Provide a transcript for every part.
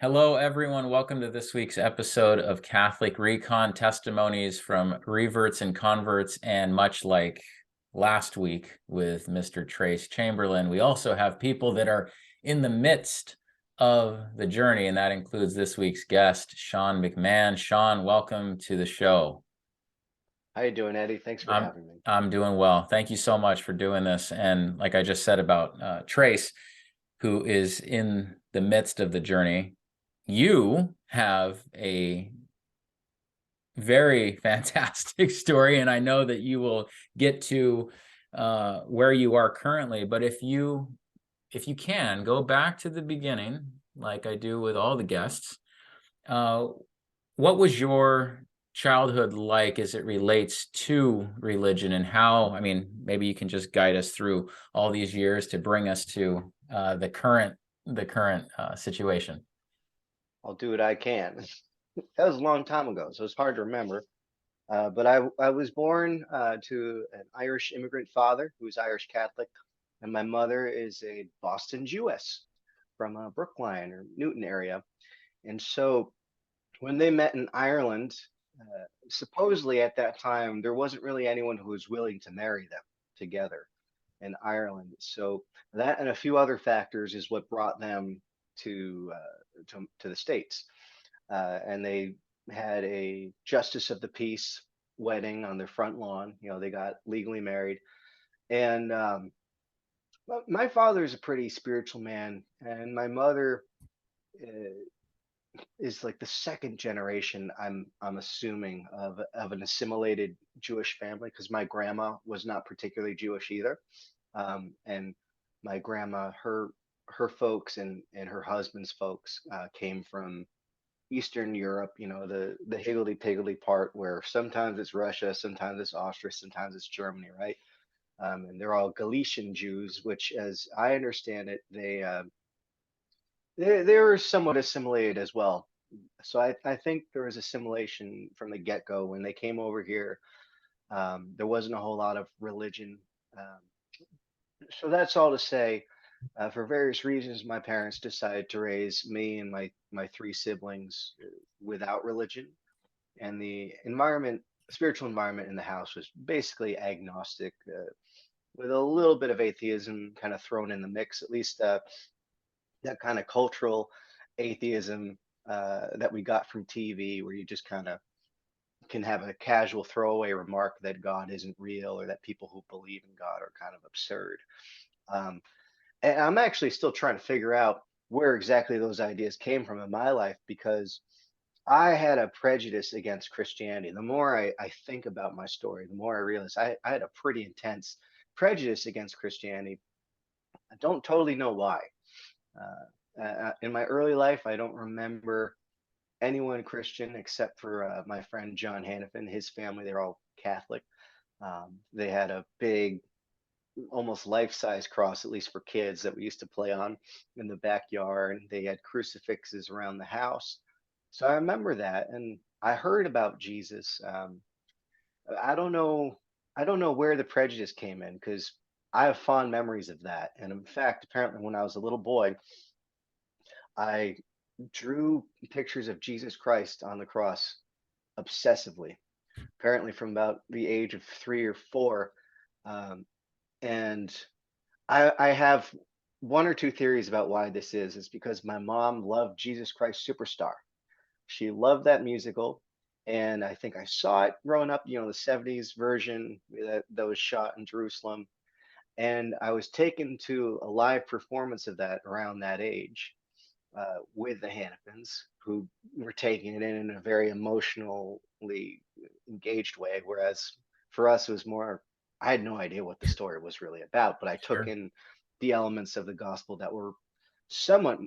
Hello, everyone. Welcome to this week's episode of Catholic ReCon testimonies from reverts and converts. And much like last week with Mr. Trace Chamberlain, we also have people that are in the midst of the journey, and that includes this week's guest, Seán McMahon. Seán, welcome to the show. How you doing, Eddie? Thanks for having me. I'm doing well. Thank you so much for doing this. And like I just said about Trace, who is in the midst of the journey, you have a very fantastic story, and I know that you will get to where you are currently. But if you can go back to the beginning, like I do with all the guests, what was your childhood like as it relates to religion, and how, I mean, maybe you can just guide us through all these years to bring us to the current situation. I'll do what I can. That was a long time ago, so it's hard to remember. But I was born to an Irish immigrant father who was Irish Catholic, and my mother is a Boston Jewess from Brookline or Newton area. And so when they met in Ireland, supposedly at that time, there wasn't really anyone who was willing to marry them together in Ireland. So that and a few other factors is what brought them to the States. And they had a justice of the peace wedding on their front lawn. You know, they got legally married. And my father is a pretty spiritual man, and my mother uh, is like the second generation. I'm assuming of an assimilated Jewish family because my grandma was not particularly Jewish either. And my grandma, her folks and her husband's folks came from Eastern Europe, you know, the higgledy-piggledy part where sometimes it's Russia, sometimes it's Austria, sometimes it's Germany, right? And they're all Galician Jews, which, as I understand it, they were somewhat assimilated as well. So I think there was assimilation from the get-go when they came over here. There wasn't a whole lot of religion. Um, so that's all to say. For various reasons, my parents decided to raise me and my three siblings without religion, and the environment, spiritual environment in the house was basically agnostic, with a little bit of atheism kind of thrown in the mix, at least that kind of cultural atheism that we got from TV, where you just kind of can have a casual throwaway remark that God isn't real or that people who believe in God are kind of absurd. Um, and I'm actually still trying to figure out where exactly those ideas came from in my life because I had a prejudice against Christianity. The more I think about my story, the more I realize I had a pretty intense prejudice against Christianity. I don't totally know why. In my early life, I don't remember anyone Christian except for my friend John Hannafin. His family, they're all Catholic. They had a big, almost life-size cross, at least for kids, that we used to play on in the backyard. They had crucifixes around the house. So I remember that, and I heard about Jesus. I don't know, I don't know where the prejudice came in because I have fond memories of that. And in fact, apparently, when I was a little boy, I drew pictures of Jesus Christ on the cross obsessively. Apparently, from about the age of 3 or 4, um, and I have one or two theories about why this is. It's because my mom loved Jesus Christ Superstar. She loved that musical. And I think I saw it growing up, you know, the 70s version that was shot in Jerusalem. And I was taken to a live performance of that around that age with the Hannafins, who were taking it in a very emotionally engaged way. Whereas for us, it was more, I had no idea what the story was really about, but I took Sure. in the elements of the gospel that were somewhat,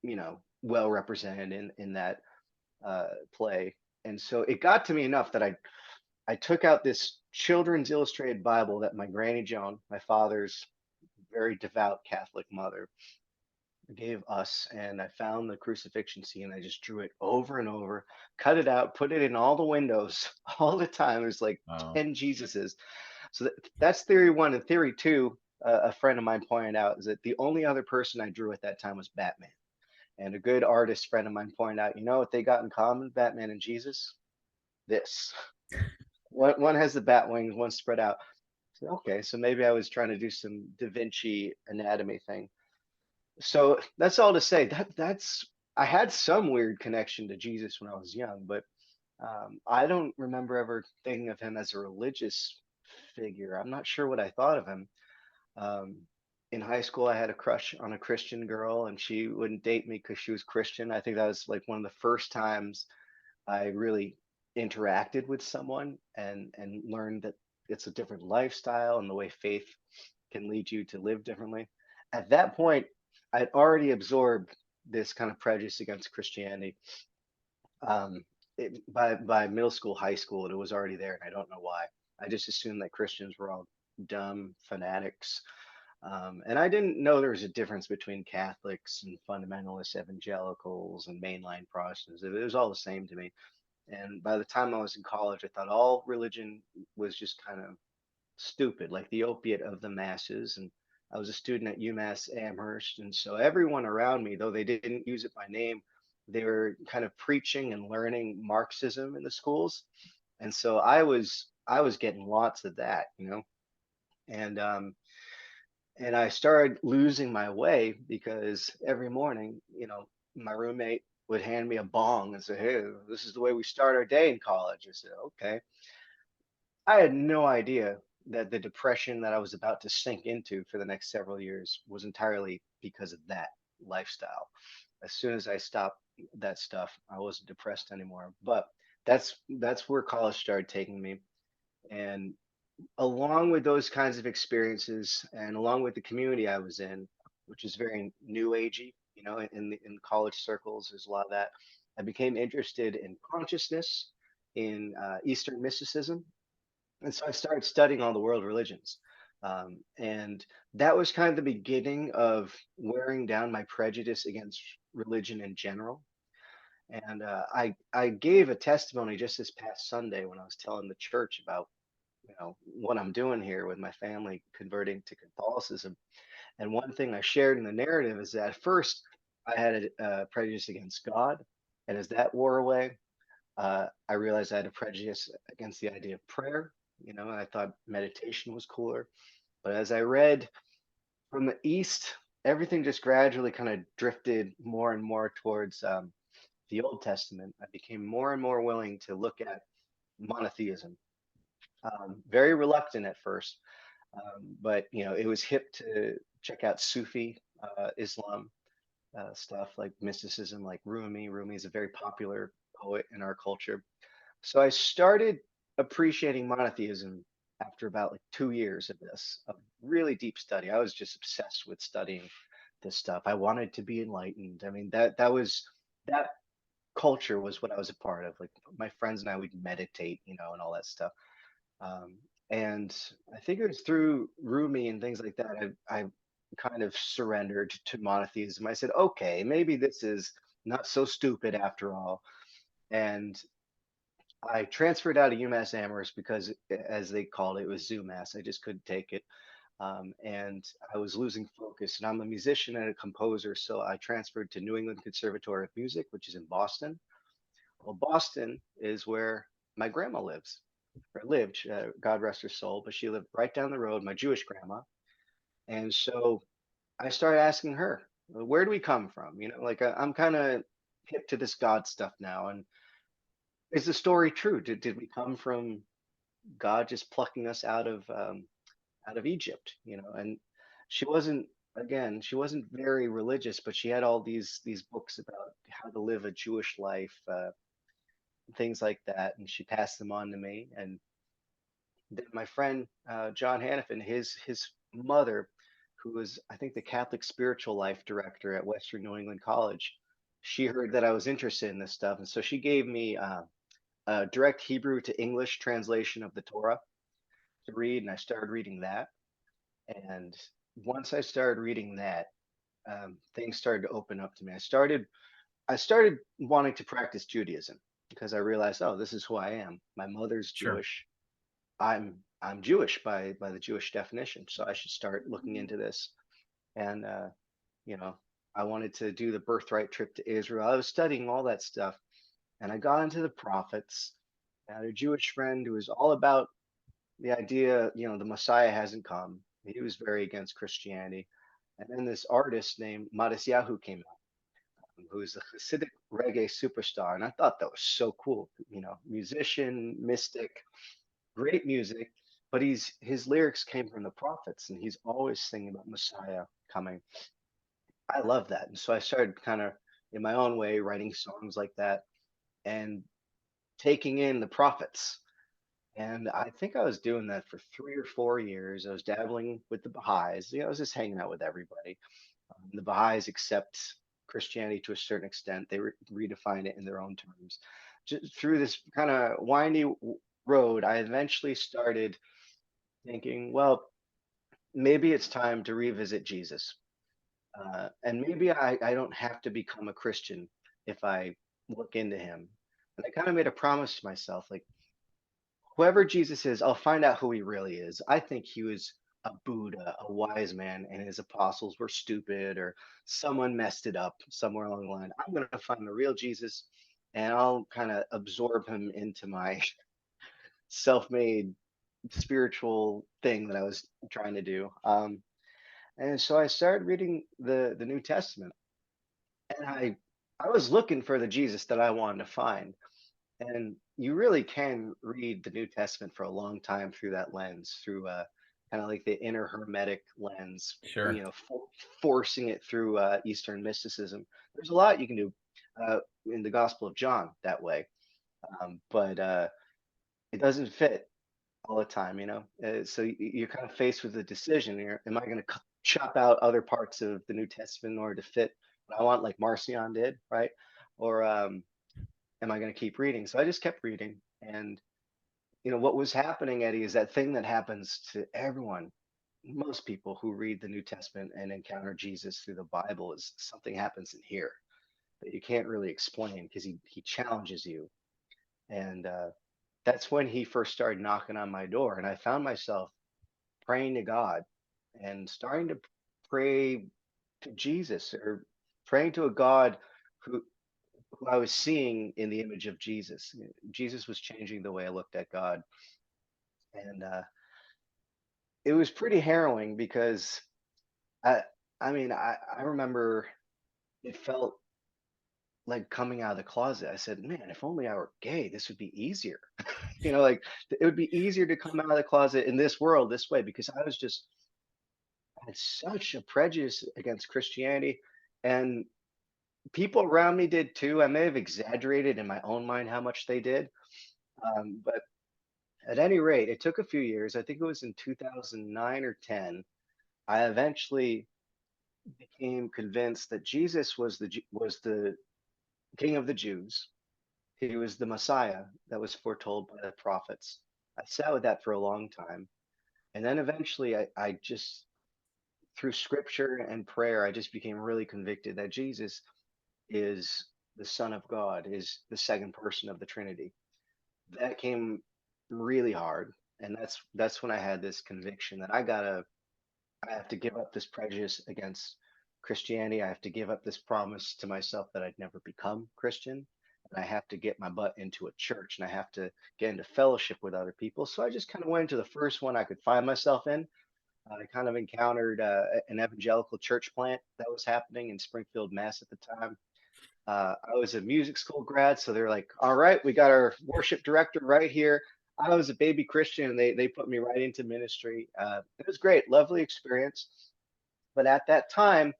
you know, well represented in that play. And so it got to me enough that I took out this children's illustrated Bible that my Granny Joan, my father's very devout Catholic mother, gave us, and I found the crucifixion scene. I just drew it over and over, cut it out, put it in all the windows all the time. There's like Wow. 10 Jesuses. So that's theory one. And theory two, a friend of mine pointed out, is that the only other person I drew at that time was Batman. And a good artist friend of mine pointed out, you know what they got in common, Batman and Jesus? This. One has the bat wings, one spread out. So, okay, so maybe I was trying to do some Da Vinci anatomy thing. So that's all to say that's I had some weird connection to Jesus when I was young, but I don't remember ever thinking of him as a religious figure. I'm not sure what I thought of him. Um, in high school, I had a crush on a Christian girl, and she wouldn't date me because she was Christian. I think that was like one of the first times I really interacted with someone and learned that it's a different lifestyle and the way faith can lead you to live differently. At that point, I'd already absorbed this kind of prejudice against Christianity. Um, by middle school, high school, it was already there, and I don't know why. I just assumed that Christians were all dumb fanatics, and I didn't know there was a difference between Catholics and fundamentalist evangelicals and mainline Protestants. It was all the same to me. And by the time I was in college, I thought all religion was just kind of stupid, like the opiate of the masses. And I was a student at UMass Amherst. And so everyone around me, though they didn't use it by name, they were kind of preaching and learning Marxism in the schools. And so I was getting lots of that, you know. And and I started losing my way because every morning, you know, my roommate would hand me a bong and say, "Hey, this is the way we start our day in college." I said, "Okay." I had no idea that the depression that I was about to sink into for the next several years was entirely because of that lifestyle. As soon as I stopped that stuff, I wasn't depressed anymore. But that's where college started taking me. And along with those kinds of experiences and along with the community I was in, which is very new agey, you know, in college circles, there's a lot of that. I became interested in consciousness, in Eastern mysticism, and so I started studying all the world religions. And that was kind of the beginning of wearing down my prejudice against religion in general. And I gave a testimony just this past Sunday when I was telling the church about, you know, what I'm doing here with my family converting to Catholicism. And one thing I shared in the narrative is that at first I had a prejudice against God, and as that wore away, I realized I had a prejudice against the idea of prayer. You know, and I thought meditation was cooler. But as I read from the East, everything just gradually kind of drifted more and more towards the Old Testament. I became more and more willing to look at monotheism. Very reluctant at first, but you know, it was hip to check out Sufi Islam stuff like mysticism, like Rumi. Rumi is a very popular poet in our culture. So I started appreciating monotheism after about like 2 years of this, of really deep study. I was just obsessed with studying this stuff. I wanted to be enlightened. I mean, that culture was what I was a part of. Like my friends and I would meditate, you know, and all that stuff. Um, and I think it was through Rumi and things like that, I kind of surrendered to monotheism. I said, okay, maybe this is not so stupid after all. And I transferred out of UMass Amherst because, as they called it, it was ZooMass. I just couldn't take it. And I was losing focus. And I'm a musician and a composer, so I transferred to New England Conservatory of Music, which is in Boston. Well, Boston is where my grandma lives, or lived, God rest her soul, but she lived right down the road, my Jewish grandma. And so I started asking her, "Well, where do we come from?" You know, like I'm kind of hip to this God stuff now. And is the story true? Did we come from God just plucking us out of Egypt? You know, and she wasn't, again, she wasn't very religious, but she had all these books about how to live a Jewish life, things like that, and she passed them on to me. And then my friend John Hannafin, his mother, who was I think the Catholic spiritual life director at Western New England College, she heard that I was interested in this stuff, and so she gave me a direct Hebrew to English translation of the Torah to read, and I started reading that. And once I started reading that, things started to open up to me. I started wanting to practice Judaism because I realized, oh, this is who I am. My mother's Sure. Jewish. I'm Jewish by the Jewish definition, so I should start looking into this. And you know, I wanted to do the birthright trip to Israel. I was studying all that stuff, and I got into the prophets. I had a Jewish friend who was all about the idea, the Messiah hasn't come. He was very against Christianity. And then this artist named Matisyahu came out, who's a Hasidic reggae superstar. And I thought that was so cool. Musician, mystic, great music, but his lyrics came from the prophets, and he's always singing about Messiah coming. I love that. And so I started kind of in my own way writing songs like that and taking in the prophets. And I think I was doing that for 3 or 4 years. I was dabbling with the Baha'is. I was just hanging out with everybody. The Baha'is accept Christianity to a certain extent. They redefine it in their own terms. Just through this kind of windy road, I eventually started thinking, well, maybe it's time to revisit Jesus. And maybe I don't have to become a Christian if I look into him. And I kind of made a promise to myself, like, whoever Jesus is, I'll find out who he really is. I think he was a Buddha, a wise man, and his apostles were stupid, or someone messed it up somewhere along the line. I'm going to find the real Jesus, and I'll kind of absorb him into my self-made spiritual thing that I was trying to do. And so I started reading the New Testament, and I was looking for the Jesus that I wanted to find. And you really can read the New Testament for a long time through that lens, through kind of like the inner hermetic lens, Sure. forcing it through Eastern mysticism. There's a lot you can do in the Gospel of John that way, but it doesn't fit all the time, so you're kind of faced with a decision here. Am I going to chop out other parts of the New Testament in order to fit what I want, like Marcion did, right? Or am I going to keep reading? So I just kept reading. And, what was happening, Eddie, is that thing that happens to everyone, most people who read the New Testament and encounter Jesus through the Bible, is something happens in here that you can't really explain because he challenges you. And that's when he first started knocking on my door. And I found myself praying to God and starting to pray to Jesus, or praying to a God who I was seeing in the image of Jesus. Jesus was changing the way I looked at God, and it was pretty harrowing because I, I remember it felt like coming out of the closet. I said, "Man, if only I were gay, this would be easier." Like it would be easier to come out of the closet in this world this way, because I had such a prejudice against Christianity, and people around me did too. I may have exaggerated in my own mind how much they did. But at any rate, it took a few years. I think it was in 2009 or 10. I eventually became convinced that Jesus was the King of the Jews. He was the Messiah that was foretold by the prophets. I sat with that for a long time, and then eventually, I just, through scripture and prayer, I just became really convicted that Jesus is the Son of God, is the second person of the Trinity. That came really hard, and that's when I had this conviction that I have to give up this prejudice against Christianity. I have to give up this promise to myself that I'd never become Christian, and I have to get my butt into a church, and I have to get into fellowship with other people. So I just kind of went into the first one I could find myself in. I kind of encountered an evangelical church plant that was happening in Springfield, Mass at the time. I was a music school grad, so they're like, "All right, we got our worship director right here." I was a baby Christian, and they put me right into ministry. It was great, lovely experience. But at that time,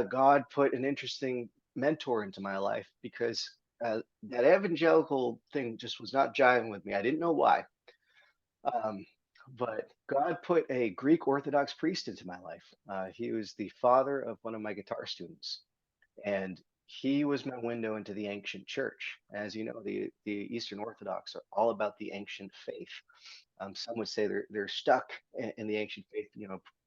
God put an interesting mentor into my life, because that evangelical thing just was not jiving with me. I didn't know why. Um, but God put a Greek Orthodox priest into my life. He was the father of one of my guitar students, and he was my window into the ancient church. As you know, the Eastern Orthodox are all about the ancient faith. Some would say they're stuck in the ancient faith,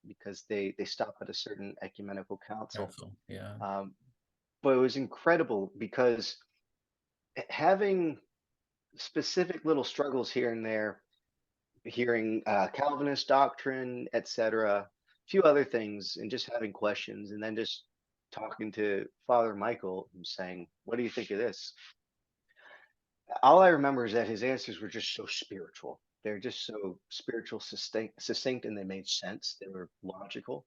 because they stop at a certain ecumenical council. Council. Yeah. Um, but it was incredible because having specific little struggles here and there, hearing Calvinist doctrine, etc., a few other things, and just having questions, and then just talking to Father Michael and saying, "What do you think of this?" All I remember is that his answers were just so spiritual. They're just so spiritual, succinct, and they made sense. They were logical.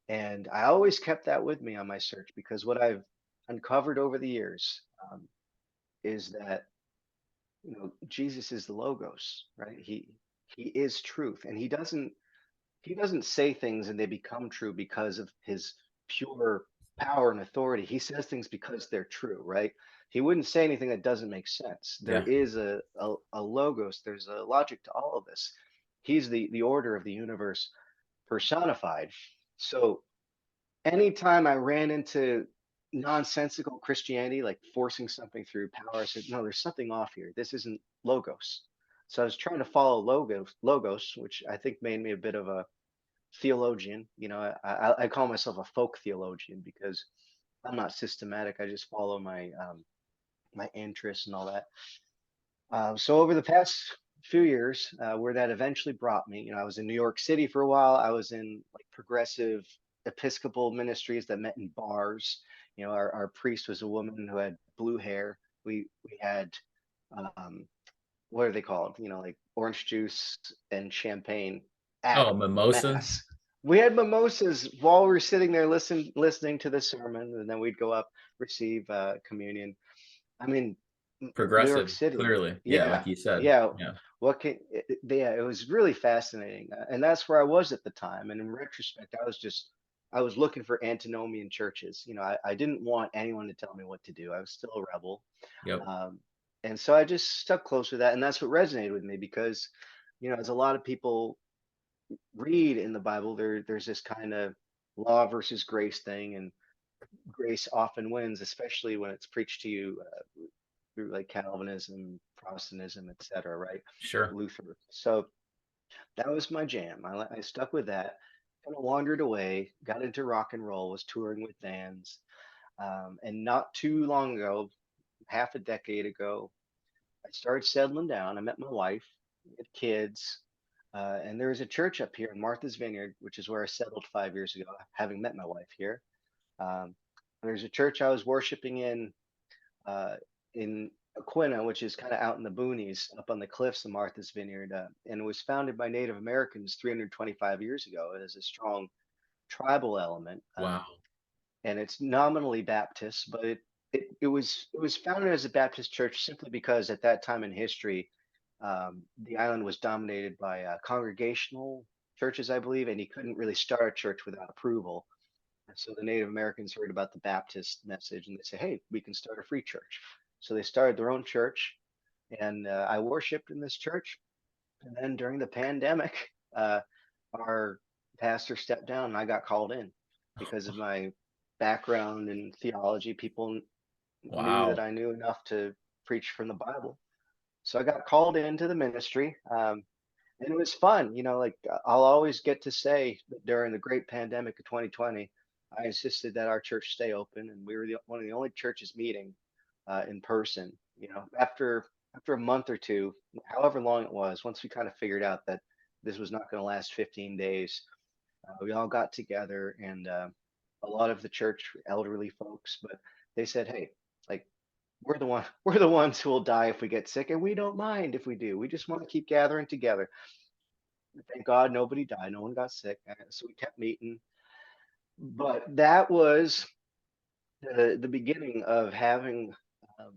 And I always kept that with me on my search because what I've uncovered over the years is that Jesus is the logos, right? He is truth, and he doesn't say things and they become true because of his pure power and authority. He says things because they're true, right? He wouldn't say anything that doesn't make sense. There Yeah. is a logos, there's a logic to all of this. He's the order of the universe personified. So anytime I ran into nonsensical Christianity, like forcing something through power, I said, no, there's something off here. This isn't logos. So I was trying to follow logos, which I think made me a bit of a theologian. I call myself a folk theologian because I'm not systematic. I just follow my interests and all that. So over the past few years, where that eventually brought me, I was in New York City for a while. I was in like progressive Episcopal ministries that met in bars. Our priest was a woman who had blue hair. We had um, what are they called? Like orange juice and champagne at Oh, mimosas. mass. We had mimosas while we were sitting there listening to the sermon, and then we'd go up receive communion. I mean, New York Progressive, City. clearly. Yeah, like Yeah, you said. yeah. Yeah. Yeah, it was really fascinating, and that's where I was at the time. And in retrospect, I was looking for antinomian churches. I didn't want anyone to tell me what to do. I was still a rebel, Yep. um, and so I just stuck close with that, and that's what resonated with me because, as a lot of people read in the Bible, there's this kind of law versus grace thing, and grace often wins, especially when it's preached to you through like Calvinism, Protestantism, etc., right? Sure. Luther. So that was my jam. I stuck with that. Kind of wandered away, got into rock and roll, was touring with bands, and not too long ago, half a decade ago, I started settling down. I met my wife, we had kids, and there was a church up here in Martha's Vineyard, which is where I settled 5 years ago, having met my wife here. Um, there's a church I was worshiping uh, in Aquina, which is kind of out in the boonies, up on the cliffs of Martha's Vineyard, and it was founded by Native Americans 325 years ago. It has a strong tribal element, Wow. and it's nominally Baptist, but it was founded as a Baptist church simply because at that time in history, the island was dominated by congregational churches, I believe, and he couldn't really start a church without approval. And so the Native Americans heard about the Baptist message and they said, hey, we can start a free church. So they started their own church, and I worshiped in this church. And then during the pandemic, our pastor stepped down and I got called in because of my background in theology. People knew that Wow. I knew enough to preach from the Bible. So I got called into the ministry. And it was fun. Like I'll always get to say that during the great pandemic of 2020, I insisted that our church stay open, and we were one of the only churches meeting in person. After a month or two, however long it was, once we kind of figured out that this was not going to last 15 days, we all got together, and a lot of the church elderly folks, but they said, "Hey, like we're the ones who will die if we get sick, and we don't mind if we do. We just want to keep gathering together." Thank God nobody died, no one got sick, so we kept meeting. But that was the beginning of having um,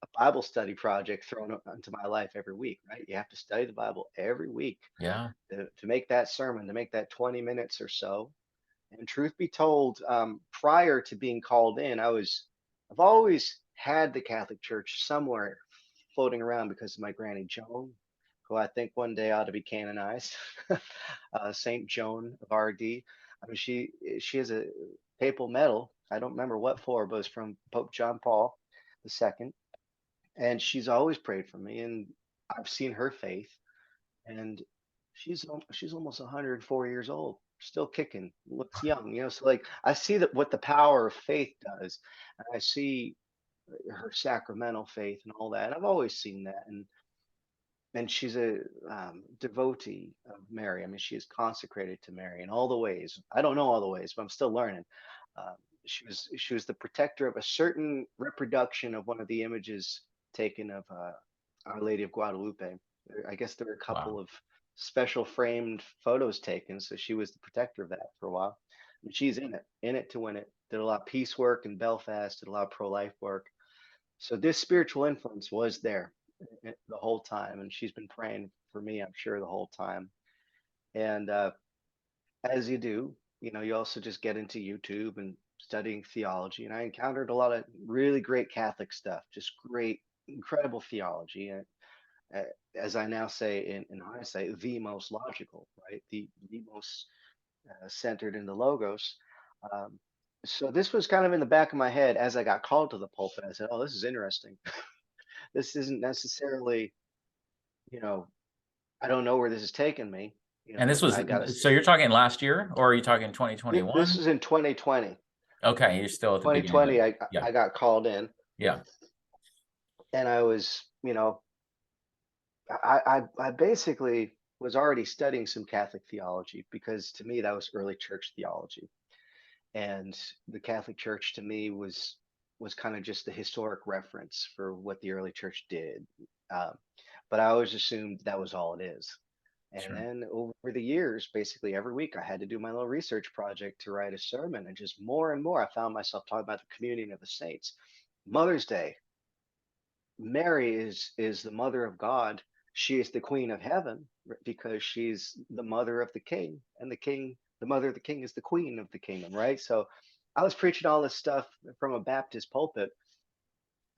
a Bible study project thrown into my life every week. Right, you have to study the Bible every week Yeah. to make that sermon, to make that 20 minutes or so. And truth be told, prior to being called in, I've always had the Catholic Church somewhere floating around because of my granny Joan, who I think one day ought to be canonized. Saint Joan of RD. I mean, she has a papal medal. I don't remember what for, but it's from Pope John Paul II, and she's always prayed for me, and I've seen her faith, and she's almost 104 years old, still kicking, looks young. So like I see that what the power of faith does, and I see her sacramental faith and all that. And I've always seen that, and she's a devotee of Mary. I mean, she is consecrated to Mary in all the ways. I don't know all the ways, but I'm still learning. Um, she was the protector of a certain reproduction of one of the images taken of Our Lady of Guadalupe. I guess there were a couple Wow. of special framed photos taken, so she was the protector of that for a while. And she's in it to win it. Did a lot of peace work in Belfast, did a lot of pro-life work. So this spiritual influence was there the whole time, and she's been praying for me, I'm sure, the whole time. And as you do, you also just get into YouTube and studying theology. And I encountered a lot of really great Catholic stuff, just great, incredible theology. And uh, as I now say in hindsight, the most logical, right? The most centered in the logos. Um, so this was kind of in the back of my head as I got called to the pulpit. I said, "Oh, this is interesting. This isn't necessarily, you know, I don't know where this is taking me. And this was, I got to so you're see." talking last year, or are you talking This 2021? was in 2020. Okay, you're still at the beginning of 2020, it. Yeah, I got called in, yeah, and I was, I basically was already studying some Catholic theology because to me that was early church theology, and the Catholic Church to me was kind of just the historic reference for what the early church did. Um, but I always assumed that was all it is. And sure. then over the years, basically every week, I had to do my little research project to write a sermon. And just more and more, I found myself talking about the communion of the saints. Mother's Day, Mary is the mother of God. She is the queen of heaven because she's the mother of the king, and the king, the mother of the king, is the queen of the kingdom, right? So I was preaching all this stuff from a Baptist pulpit,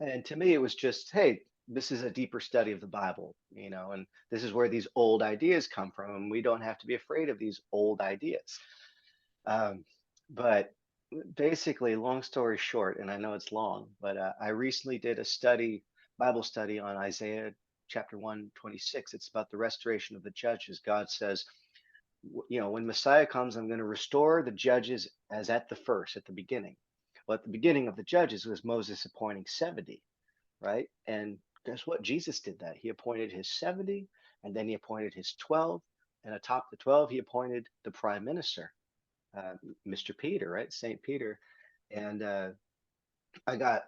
and to me, it was just, hey, this is a deeper study of the Bible, and this is where these old ideas come from, and we don't have to be afraid of these old ideas. Um, but basically, long story short, and I know it's long, but I recently did a Bible study on Isaiah chapter 126. It's about the restoration of the judges. God says, when Messiah comes, I'm going to restore the judges as at the first, at the beginning. Well, at the beginning of the judges was Moses appointing 70, right? And guess what? Jesus did that. He appointed his 70, and then he appointed his 12. And atop the 12, he appointed the prime minister, uh, Mr. Peter, right? Saint Peter. And I got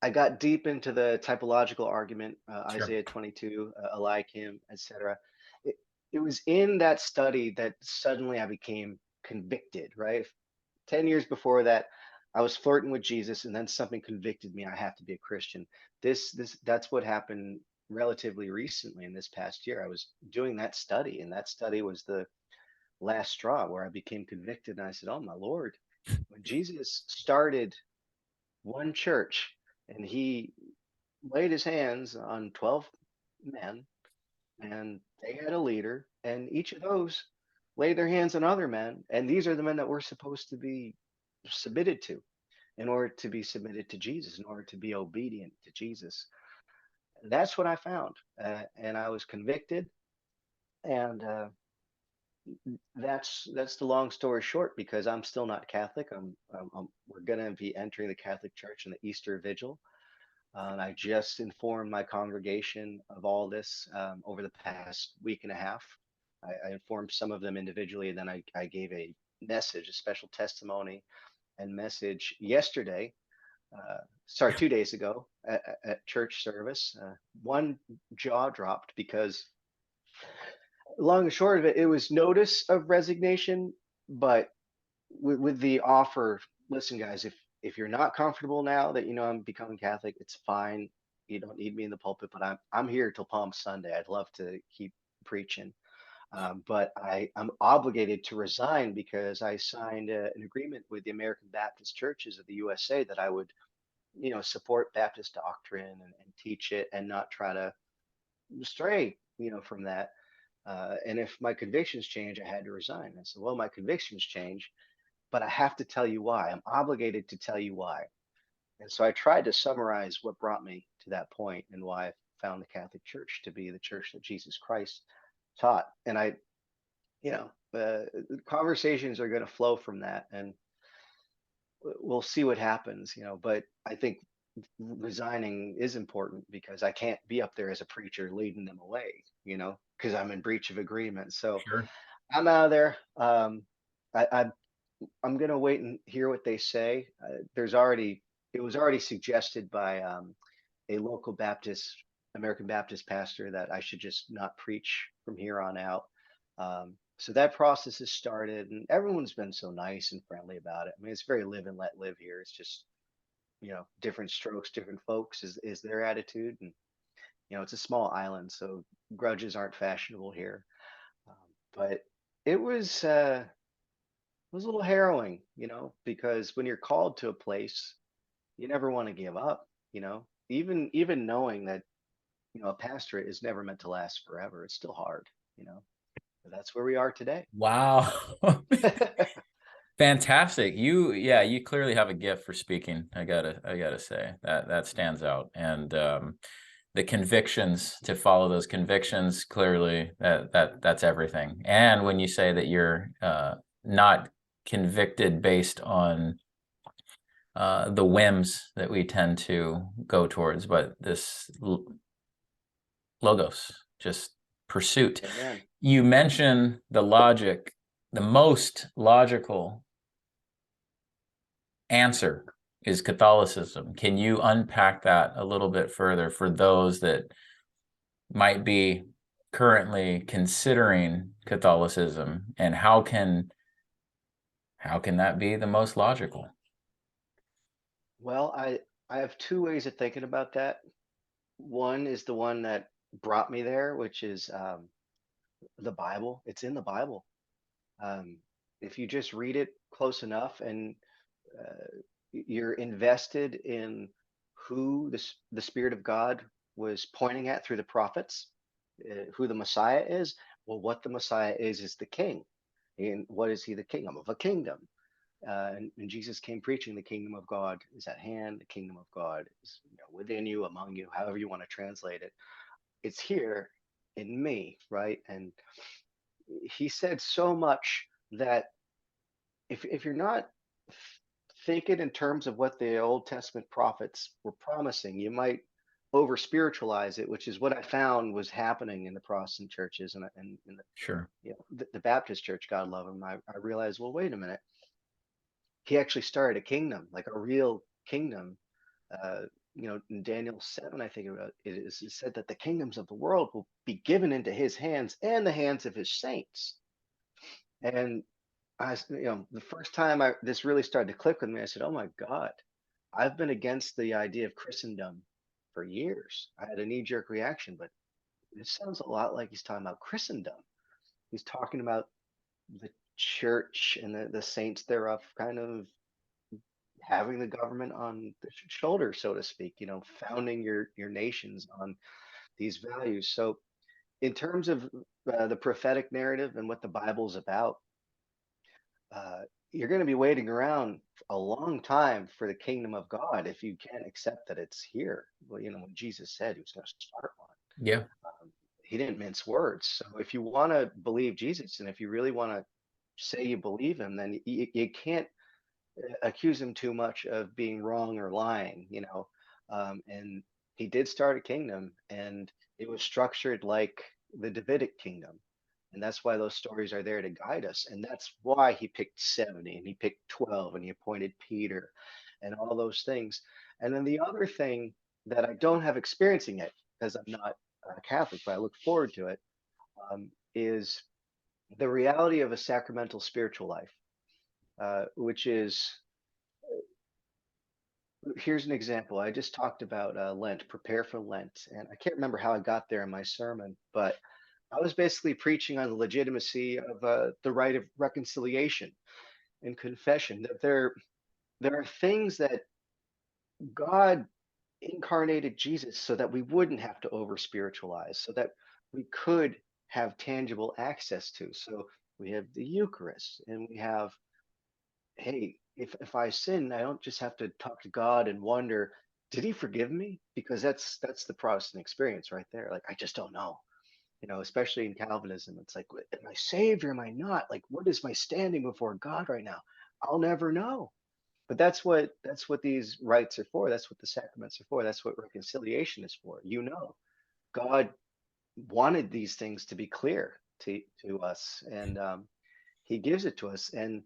I got deep into the typological argument, Sure. Isaiah 22, Eliakim, etc. It, it was in that study that suddenly I became convicted, right? 10 years before that, I was flirting with Jesus, and then something convicted me. I have to be a Christian. That's what happened relatively recently in this past year. I was doing that study, and that study was the last straw where I became convicted. And I said, "Oh my Lord, when Jesus started one church and he laid his hands on 12 men, and they had a leader, and each of those laid their hands on other men, and these are the men that we're supposed to be submitted to in order to be submitted to Jesus, in order to be obedient to Jesus." That's what I found, and I was convicted, and that's the long story short because I'm still not Catholic. We're going to be entering the Catholic Church in the Easter Vigil. And I just informed my congregation of all this over the past week and a half. I informed some of them individually, and then I gave a message, a special testimony and message yesterday. Sorry, 2 days ago at church service. One jaw dropped because, long and short of it, it was notice of resignation, but with the offer, listen, guys, if you're not comfortable now that I'm becoming Catholic, it's fine. You don't need me in the pulpit, but I'm here till Palm Sunday. I'd love to keep preaching, but I'm obligated to resign because I signed an agreement with the American Baptist Churches of the USA that I would, support Baptist doctrine and teach it and not try to stray, from that. And if my convictions change, I had to resign. I said, well, my convictions change, but I have to tell you why. I'm obligated to tell you why. And so I tried to summarize what brought me to that point and why I found the Catholic Church to be the church that Jesus Christ taught. And conversations are going to flow from that, and we'll see what happens, but I think resigning is important because I can't be up there as a preacher leading them away, because I'm in breach of agreement. So Sure. I'm out of there. I I'm gonna wait and hear what they say. It was already suggested by a local Baptist, American Baptist pastor that I should just not preach from here on out. So that process has started, and everyone's been so nice and friendly about it. I mean, it's very live and let live here. It's just, different strokes, different folks is their attitude, and it's a small island, so grudges aren't fashionable here. Um, but it was a little harrowing, because when you're called to a place, you never want to give up, even knowing that, a pastorate is never meant to last forever. It's still hard, you know. But that's where we are today. Wow. Fantastic. You clearly have a gift for speaking. I gotta say that stands out. And the convictions, to follow those convictions, clearly that's everything. And when you say that you're not convicted based on the whims that we tend to go towards, but this logos, just pursuit. Amen. You mentioned the logic, the most logical answer is Catholicism. Can you unpack that a little bit further for those that might be currently considering Catholicism, and how can that be the most logical? Well, I have two ways of thinking about that. One is the one that brought me there, which is the Bible. It's in the Bible. Um, if you just read it close enough, and you're invested in who the Spirit of God was pointing at through the prophets, who the Messiah is. Well, what the Messiah is the King. And what is he the king of? A kingdom. And Jesus came preaching the kingdom of God is at hand. The kingdom of God is, within you, among you, however you want to translate it. It's here in me, right? And he said so much that if you're not thinking in terms of what the Old Testament prophets were promising, you might over spiritualize it, which is what I found was happening in the Protestant churches, and in the, Sure. the Baptist church. God love him. I realized, well, wait a minute. He actually started a kingdom, like a real kingdom. Uh, in Daniel 7, I think it said that the kingdoms of the world will be given into his hands and the hands of his saints. And the first time this really started to click with me, I said, "Oh my God, I've been against the idea of Christendom for years." I had a knee-jerk reaction, but this sounds a lot like he's talking about Christendom. He's talking about the church and the saints thereof, kind of having the government on the shoulders, so to speak. Founding your nations on these values. So, in terms of the prophetic narrative and what the Bible's about, uh, you're going to be waiting around a long time for the kingdom of God if you can't accept that it's here. Well, when Jesus said he was going to start one, Yeah. he didn't mince words. So if you want to believe Jesus, and if you really want to say you believe him, then you can't accuse him too much of being wrong or lying. And he did start a kingdom, and it was structured like the Davidic kingdom. And that's why those stories are there to guide us. And that's why he picked 70 and he picked 12 and he appointed Peter and all those things. And then the other thing that I don't have experiencing it because I'm not Catholic, but I look forward to it, is the reality of a sacramental spiritual life, which is, here's an example. I just talked about Lent, prepare for Lent. And I can't remember how I got there in my sermon, but I was basically preaching on the legitimacy of the rite of reconciliation and confession. That there are things that God incarnated Jesus so that we wouldn't have to over spiritualize, so that we could have tangible access to. So we have the Eucharist, and we have, hey, if I sin, I don't just have to talk to God and wonder, did he forgive me? Because that's the Protestant experience right there. Like, I just don't know. Especially in Calvinism, it's like, am I saved or am I not? Like, what is my standing before God right now? I'll never know. But that's what these rites are for. That's what the sacraments are for. That's what reconciliation is for. God wanted these things to be clear to us, and he gives it to us. And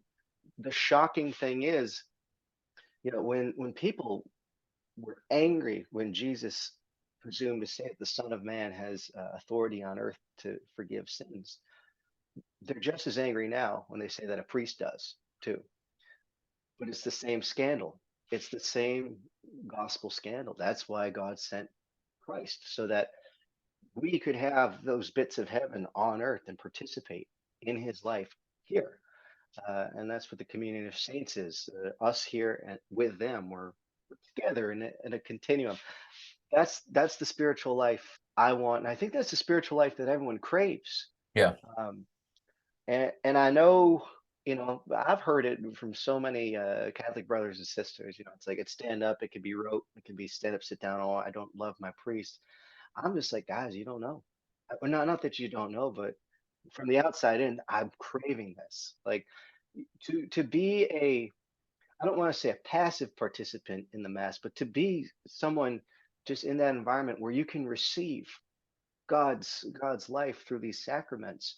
the shocking thing is, when people were angry when Jesus presumed to say that the Son of Man has authority on earth to forgive sins, they're just as angry now when they say that a priest does too. But it's the same scandal. It's the same gospel scandal. That's why God sent Christ, so that we could have those bits of heaven on earth and participate in his life here. And that's what the communion of saints is. Us here and with them, we're together in a continuum. That's the spiritual life I want, and I think that's the spiritual life that everyone craves. Yeah. Um, and I know, I've heard it from so many Catholic brothers and sisters. It's like it's stand up, it could be rote, it can be stand up, sit down. Oh, I don't love my priest. I'm just like, guys, you don't know. Well, not that you don't know, but from the outside in, I'm craving this. Like to be I don't want to say a passive participant in the mass, but to be someone just in that environment where you can receive God's life through these sacraments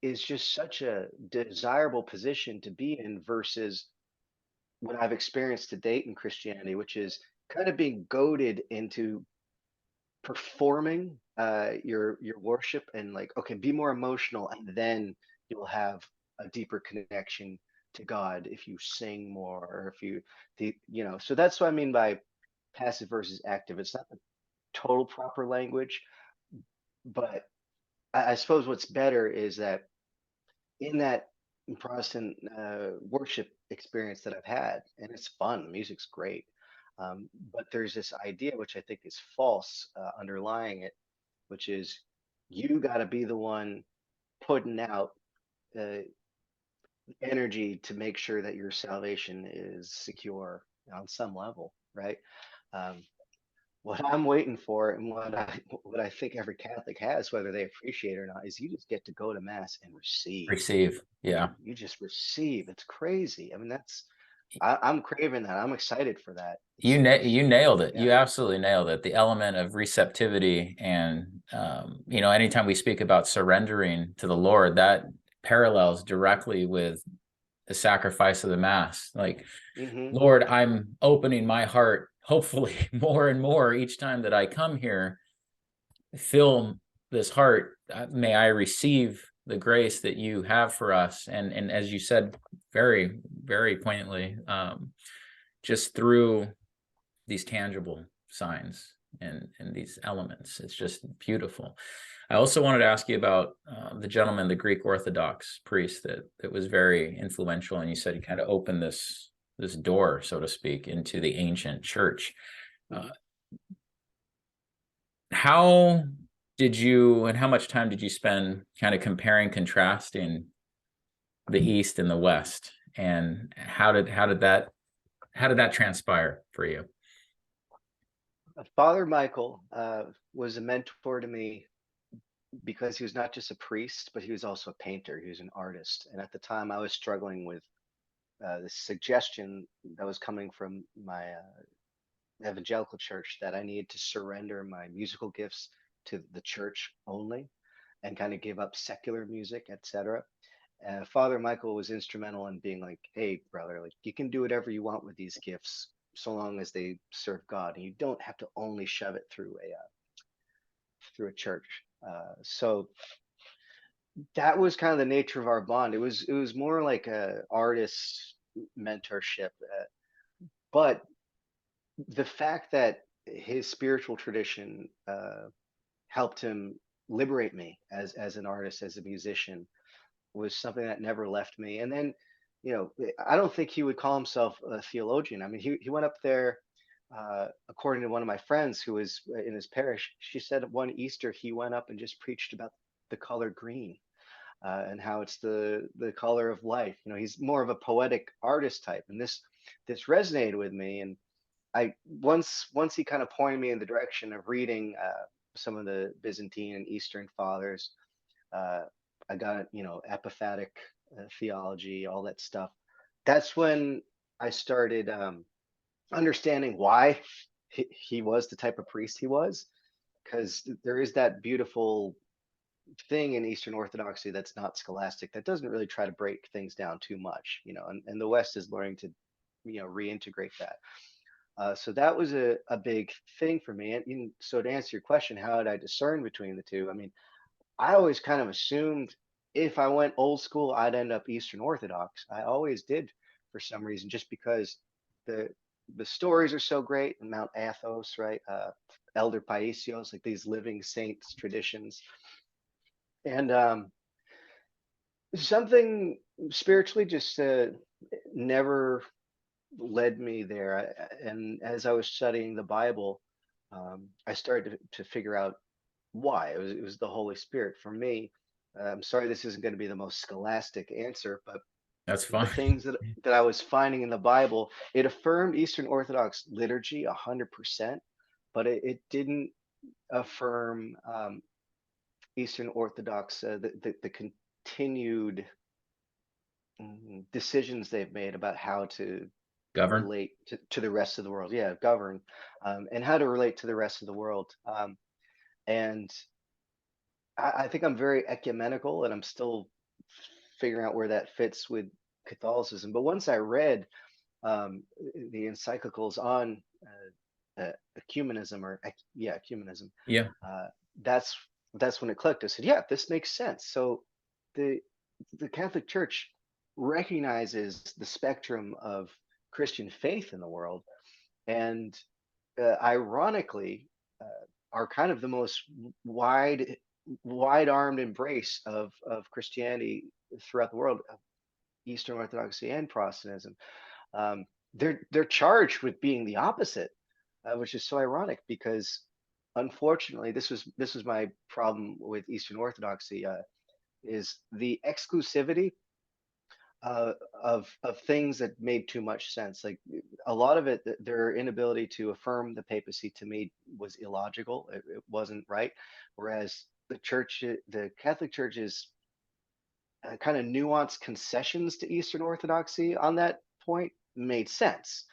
is just such a desirable position to be in versus what I've experienced to date in Christianity, which is kind of being goaded into performing your worship and like, okay, be more emotional, and then you'll have a deeper connection to God if you sing more, or if so that's what I mean by passive versus active. It's not the total proper language, but I suppose what's better is that in that Protestant worship experience that I've had, and it's fun, music's great. But there's this idea, which I think is false, underlying it, which is you got to be the one putting out uh, energy to make sure that your salvation is secure on some level, right? Um, what I'm waiting for, and what I think every Catholic has, whether they appreciate it or not, is you just get to go to mass and receive. Receive. Yeah. You just receive. It's crazy. I mean, I'm craving that. I'm excited for that. You nailed it. Yeah. You absolutely nailed it. The element of receptivity, and anytime we speak about surrendering to the Lord, that parallels directly with the sacrifice of the Mass. Like, Hmm. Lord, I'm opening my heart, hopefully more and more each time that I come here. Fill this heart. May I receive the grace that you have for us. And as you said, very, very poignantly, just through these tangible signs and these elements. It's just beautiful. I also wanted to ask you about the gentleman, the Greek Orthodox priest that was very influential, and you said he kind of opened this door, so to speak, into the ancient church. How did you, and how much time did you spend kind of comparing, contrasting the East and the West, and how did that transpire for you? Father Michael was a mentor to me because he was not just a priest, but he was also a painter. He was an artist. And at the time, I was struggling with this suggestion that was coming from my evangelical church that I needed to surrender my musical gifts to the church only and kind of give up secular music, etc. Father Michael was instrumental in being like, "Hey, brother, like you can do whatever you want with these gifts, so long as they serve God, and you don't have to only shove it through a church." So that was kind of the nature of our bond. It was more like a artist mentorship, but the fact that his spiritual tradition helped him liberate me as an artist, as a musician, was something that never left me. And then, I don't think he would call himself a theologian. I mean, he went up there, according to one of my friends who was in his parish. She said one Easter he went up and just preached about the color green, and how it's the color of life. He's more of a poetic artist type, and this resonated with me. And I once he kind of pointed me in the direction of reading some of the Byzantine and Eastern fathers. Uh, I got apophatic theology, all that stuff. That's when I started understanding why he was the type of priest he was, because there is that beautiful thing in Eastern Orthodoxy that's not scholastic, that doesn't really try to break things down too much, and the West is learning to, reintegrate that. So that was a big thing for me. And so to answer your question, how did I discern between the two? I mean, I always kind of assumed if I went old school, I'd end up Eastern Orthodox. I always did for some reason, just because the the stories are so great. And Mount Athos, right? Elder Paisios, like these living saints traditions, and something spiritually just never led me there. And as I was studying the Bible, I started to figure out why. It was the Holy Spirit for me. I'm sorry, this isn't going to be the most scholastic answer, but That's the fine. things that I was finding in the Bible, it affirmed Eastern Orthodox liturgy 100%, but it didn't affirm Eastern Orthodox, the continued decisions they've made about how to Govern. relate to the rest of the world. Yeah, govern, and how to relate to the rest of the world. And I think I'm very ecumenical, and I'm still figuring out where that fits with Catholicism. But once I read the encyclicals on ecumenism, yeah, ecumenism, Yeah. uh, that's that's when it clicked. I said, yeah, this makes sense. So the the Catholic Church recognizes the spectrum of Christian faith in the world, and ironically, are kind of the most wide wide-armed embrace of Christianity throughout the world, Eastern Orthodoxy and Protestantism. They're charged with being the opposite, which is so ironic because unfortunately this was my problem with Eastern Orthodoxy, is the exclusivity of things that made too much sense. Like a lot of it, their inability to affirm the papacy to me was illogical. It wasn't right. Whereas the Catholic Church is kind of nuanced concessions to Eastern Orthodoxy on that point made sense.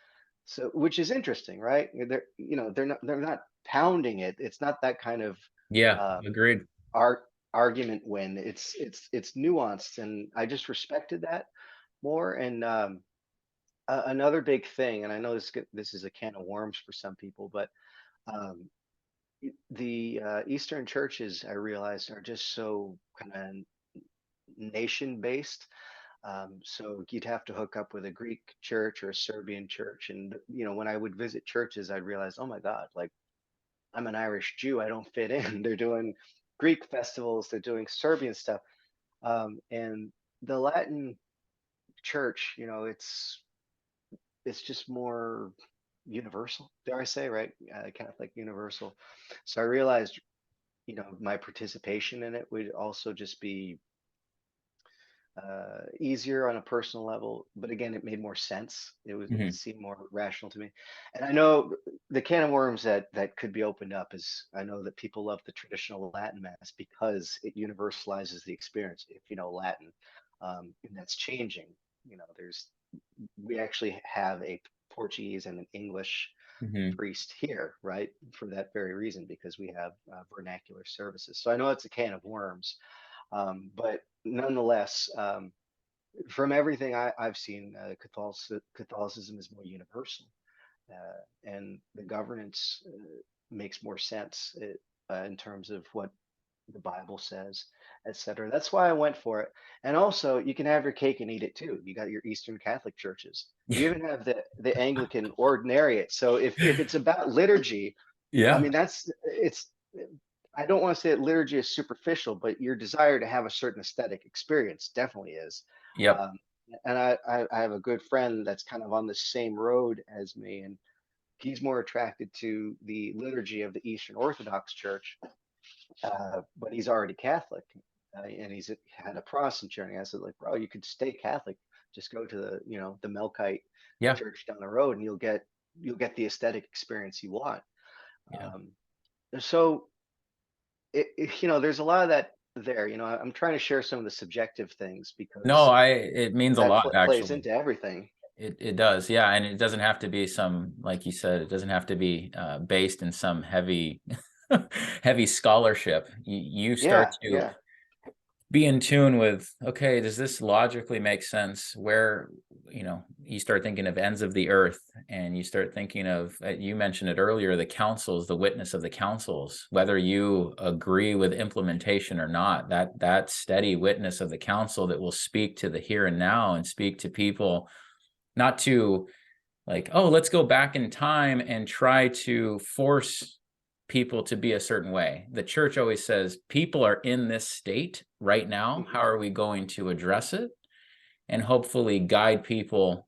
So, which is interesting, right? They're not pounding it. It's not that kind of Yeah. uh, Agreed. art argument when it's nuanced, and I just respected that more. And another big thing, and I know this is a can of worms for some people, but um, the Eastern churches, I realized, are just so kind of nation based. So you'd have to hook up with a Greek church or a Serbian church, and when I would visit churches, I'd realize, oh my God, like I'm an Irish Jew, I don't fit in. They're doing Greek festivals, they're doing Serbian stuff, and the Latin church, it's just more universal, dare I say, right? Catholic universal. So I realized, my participation in it would also just be easier on a personal level. But again, it made more sense. It Hmm. seemed more rational to me. And I know the can of worms that could be opened up is, I know that people love the traditional Latin Mass because it universalizes the experience. If you know Latin, and that's changing. There's we actually have a Portuguese and an English Hmm. priest here, right? For that very reason, because we have vernacular services. So I know it's a can of worms, but nonetheless, from everything I've seen, Catholicism is more universal, and the governance makes more sense in terms of what the Bible says, etc. That's why I went for it. And also, you can have your cake and eat it too. You got your Eastern Catholic churches. You even have the Anglican Ordinariate. So if it's about liturgy, I Yeah. mean it's. I don't want to say that liturgy is superficial, but your desire to have a certain aesthetic experience definitely is. Yep. Um, and I have a good friend that's kind of on the same road as me, and he's more attracted to the liturgy of the Eastern Orthodox Church, but he's already Catholic, and he's had a Protestant journey. I said, like, bro, you could stay Catholic, just go to the Melkite Yeah. church down the road, and you'll get the aesthetic experience you want. Yeah. Um, so there's a lot of that there. I'm trying to share some of the subjective things No, because it means a that lot, plays actually. into everything. It does. Yeah. And it doesn't have to be some, like you said, it doesn't have to be based in some heavy, heavy scholarship. You start Yeah, to yeah. be in tune with, okay, does this logically make sense? Where, you start thinking of ends of the earth, and you start thinking of, you mentioned it earlier, the councils, the witness of the councils, whether you agree with implementation or not, that steady witness of the council that will speak to the here and now and speak to people, not to like, oh, let's go back in time and try to force people to be a certain way. The church always says people are in this state right now. How Mhm. are we going to address it? And hopefully guide people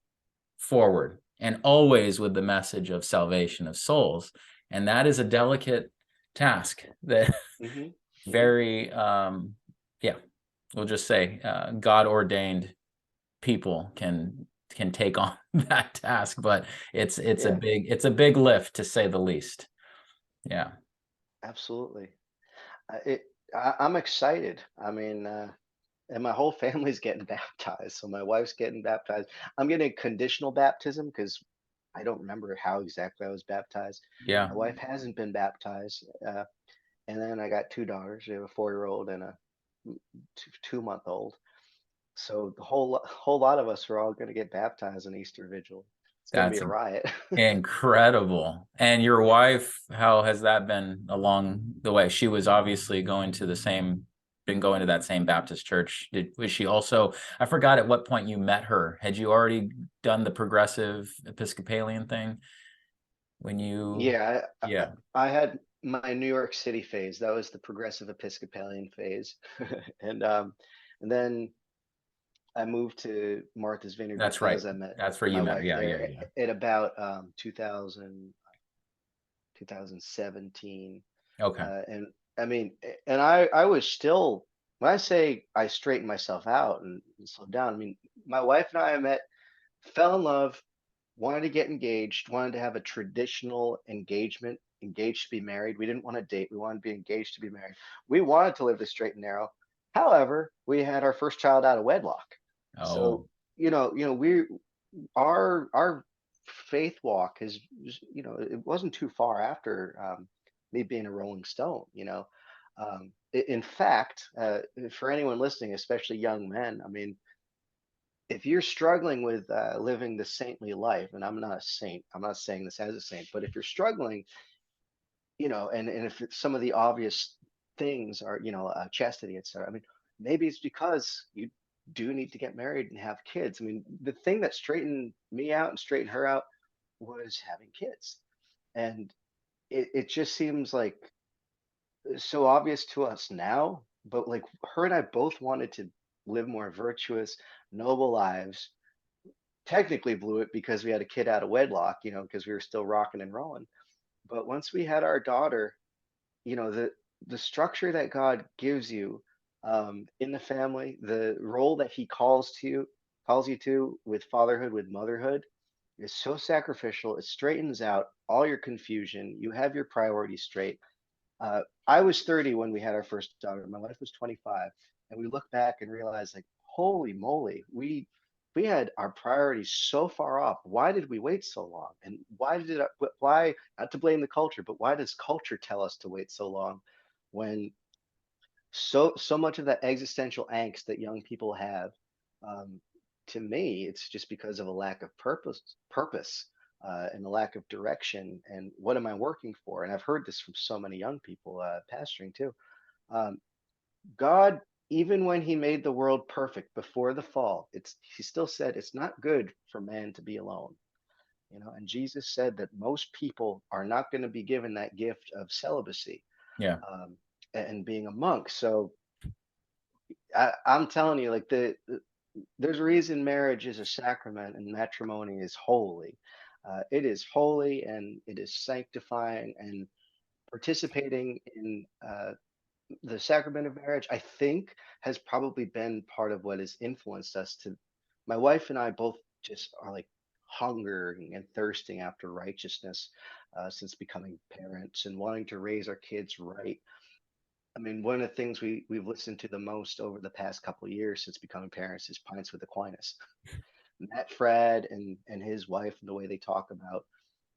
forward, and always with the message of salvation of souls. And that is a delicate task that Mhm. Mhm. very, yeah, we'll just say God ordained people can take on that task, but Yeah, it's a big lift, to say the least. Yeah, absolutely. It. I'm excited. I mean, and my whole family's getting baptized. So my wife's getting baptized. I'm getting conditional baptism because I don't remember how exactly I was baptized. yeah, My wife hasn't been baptized. And then I got two daughters. We have a 4 year old and a 2 month old. So the whole lot of us are all going to get baptized in Easter Vigil. It's going to be that's a riot. incredible. And your wife, how has that been along the way? She was obviously been going to that same Baptist church. Was she also, I forgot at what point you met her. Had you already done the progressive Episcopalian thing when you, Yeah, yeah, I had my New York City phase. That was the progressive Episcopalian phase, and then I moved to Martha's Vineyard that's right. because I met That's where you my met. wife Yeah, there yeah, yeah. at about 2017. Okay. And I mean, and I was still, when I say I straightened myself out and slowed down, I mean, my wife and I met, fell in love, wanted to get engaged, wanted to have a traditional engagement, engaged to be married. We didn't want to date. We wanted to be engaged to be married. We wanted to live the straight and narrow. However, we had our first child out of wedlock. So, Oh, we our faith walk is, it wasn't too far after me being a Rolling Stone. In fact, for anyone listening, especially young men, I mean, if you're struggling with living the saintly life, and I'm not a saint, I'm not saying this as a saint, but if you're struggling, and if some of the obvious things are, chastity, etc. I mean, maybe it's because you do need to get married and have kids. I mean, the thing that straightened me out and straightened her out was having kids. And it just seems like so obvious to us now, but like her and I both wanted to live more virtuous, noble lives. Technically blew it because we had a kid out of wedlock, because we were still rocking and rolling. But once we had our daughter, the structure that God gives you in the family, the role that He calls you to with fatherhood, with motherhood, is so sacrificial. It straightens out all your confusion. You have your priorities straight. I was 30 when we had our first daughter. My wife was 25, and we look back and realize, like, holy moly, we had our priorities so far off. Why did we wait so long? And why, not to blame the culture, but why does culture tell us to wait so long when so much of that existential angst that young people have, um, to me, it's just because of a lack of purpose, and a lack of direction. And what am I working for? And I've heard this from so many young people, pastoring too. Um, God, even when He made the world perfect before the fall, He still said it's not good for man to be alone. And Jesus said that most people are not going to be given that gift of celibacy, yeah, um, and being a monk. So I'm telling you, like there's a reason marriage is a sacrament and matrimony is holy. It is holy and it is sanctifying, and participating in the sacrament of marriage, I think, has probably been part of what has influenced us to. My wife and I both just are like hungering and thirsting after righteousness, since becoming parents and wanting to raise our kids right. I mean, one of the things we've listened to the most over the past couple of years since becoming parents is Pints with Aquinas. Matt Fred and his wife, and the way they talk about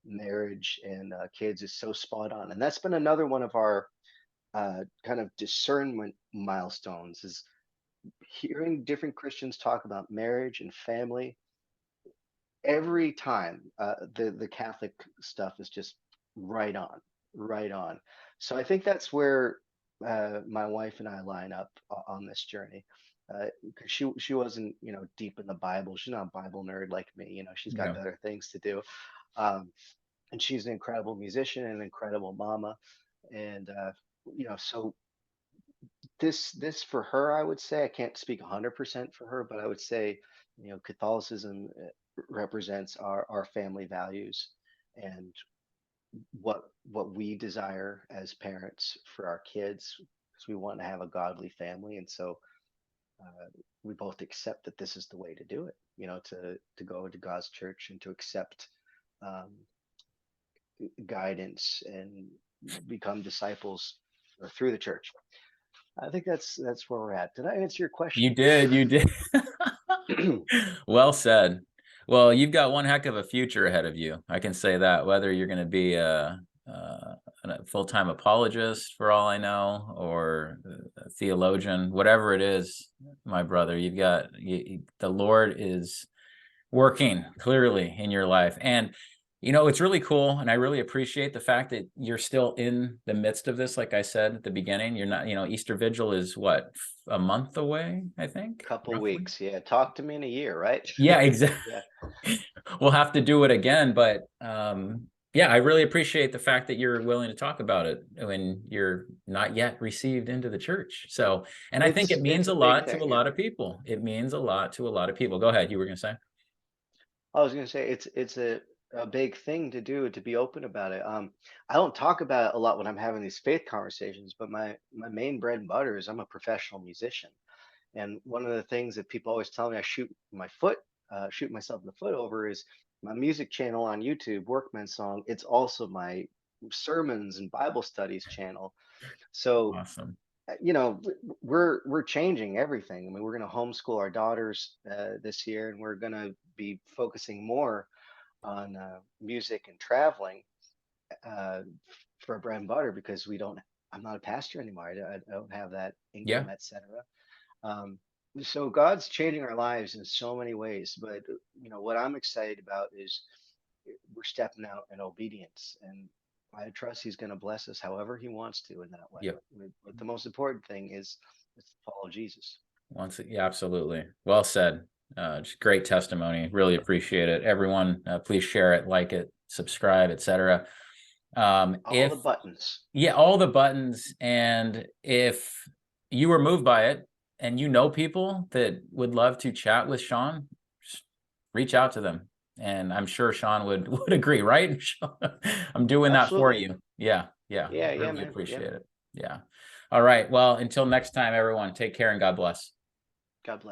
marriage and kids is so spot on. And that's been another one of our kind of discernment milestones. Is hearing different Christians talk about marriage and family every time, the Catholic stuff is just right on, right on. So I think that's where my wife and I line up on this journey. Because she wasn't, you know, deep in the Bible. She's not a Bible nerd like me. You know, she's got Yeah. better things to do. Um, and she's an incredible musician and an incredible mama. And you know, so this for her, I would say, I can't speak 100% for her, but I would say, you know, Catholicism represents our family values and what we desire as parents for our kids, because we want to have a godly family. And so we both accept that this is the way to do it, you know, to go to God's church and to accept um, guidance and become disciples through the church. I think that's where we're at. Did I answer your question? You did. You did. Well said. Well, you've got one heck of a future ahead of you. I can say that, whether you're going to be a full-time apologist for all I know, or a theologian, whatever it is, my brother, the Lord is working clearly in your life. And you know, it's really cool, and I really appreciate the fact that you're still in the midst of this. Like I said at the beginning, you're not, you know, Easter Vigil is what, a month away, I think, Couple roughly. weeks, yeah. Talk to me in a year, right? Yeah, exactly. Yeah. We'll have to do it again, but yeah, I really appreciate the fact that you're willing to talk about it when you're not yet received into the church. So, and I think it means It's a a big lot to a thing, yeah. lot of people. It means a lot to a lot of people. Go ahead. You were going to say? I was gonna say it's a big thing to do, to be open about it. I don't talk about it a lot when I'm having these faith conversations, but my main bread and butter is I'm a professional musician. And one of the things that people always tell me I shoot myself in the foot over is my music channel on YouTube, Workman Song. It's also my sermons and Bible studies channel. So Awesome. you know, we're changing everything. I mean, we're going to homeschool our daughters this year, and we're going to be focusing more on music and traveling uh, for bread and butter, because we don't. I'm not a pastor anymore. I don't have that Yeah. income, etc. Um, so God's changing our lives in so many ways. But you know what I'm excited about is we're stepping out in obedience, and I trust He's going to bless us however He wants to in that way. Yep. But the most important thing is to follow Jesus. Yeah, absolutely. Well said. Just great testimony. Really appreciate it. Everyone, please share it, like it, subscribe, etc. All the buttons. Yeah, all the buttons. And if you were moved by it and you know people that would love to chat with Seán, just reach out to them. And I'm sure Seán would agree, right? I'm doing that for Absolutely. you. Yeah, yeah. Yeah, yeah, Really man. Yeah. appreciate it. Yeah. All right. Well, until next time, everyone, take care and God bless. God bless.